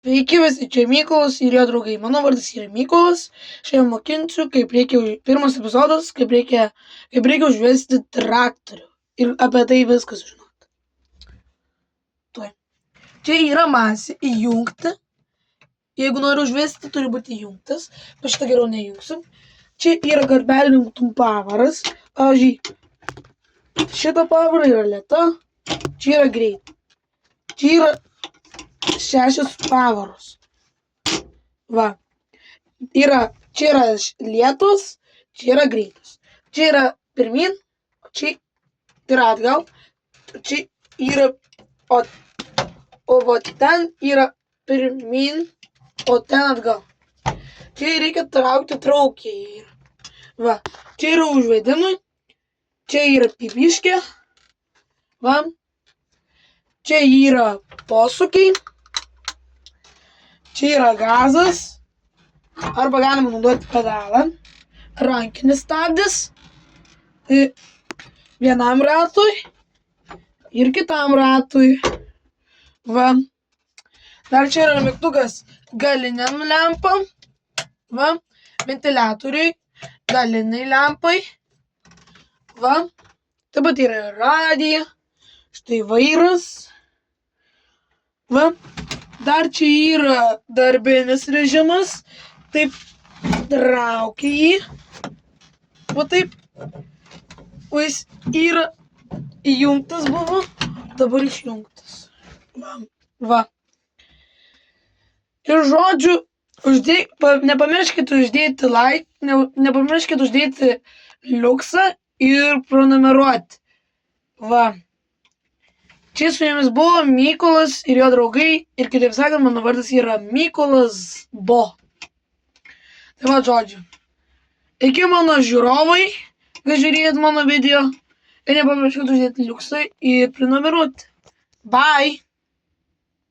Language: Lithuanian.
Sveiki visi, čia Mykolas ir jo draugai. Mano vardas yra Mykolas. Šiandien mokinsiu, pirmas epizodas, kaip reikia užvesti traktorių. Ir apie tai viską sužinoti. Tuoj. Čia yra masė įjungti. Jeigu noriu užvesti, turi būti įjungtas. Bet šitą geriau neįjungsim. Čia yra garbelininkų pavaras. Pavyzdžiui, šita pavara yra lėta. Čia yra greita. Čia yra 6 pavaros. Va. Čia yra lėtos, čia yra greitos. Čia yra pirmin, čia yra atgal. Čia yra, o ten yra pirmin, o ten atgal. Čia reikia traukti traukėjai. Va. Čia yra užvedimai. Čia yra pipiškė. Va. Čia yra posūkiai. Čia yra gazas. Arba galima naudoti pedalą. Rankinis stabdis. Vienam ratui ir kitam ratui. Va. Dar čia yra mygtukas galiniam lempam. Va. Ventiliatoriui. Galiniai lempai. Va. Taip pat yra radija. Štai vairas. Va. Dar čia yra darbinis režimas. Taip traukia jį. Va taip. O jis yra įjungtas buvo. Dabar išjungtas. Va. Ir žodžiu, nepamirškite uždėti like, nepamirškite uždėti liuksą ir prenumeruoti. Va. Čia su jumis buvo Mykolas ir jo draugai. Ir kitaip sakant, mano vardas yra Mykolas Bo. Tai va, žodžiu. Iki mano žiūrovai, kai žiūrėjot mano video. Ir nepamirškite uždėti liuksą ir prenumeruoti. Bye.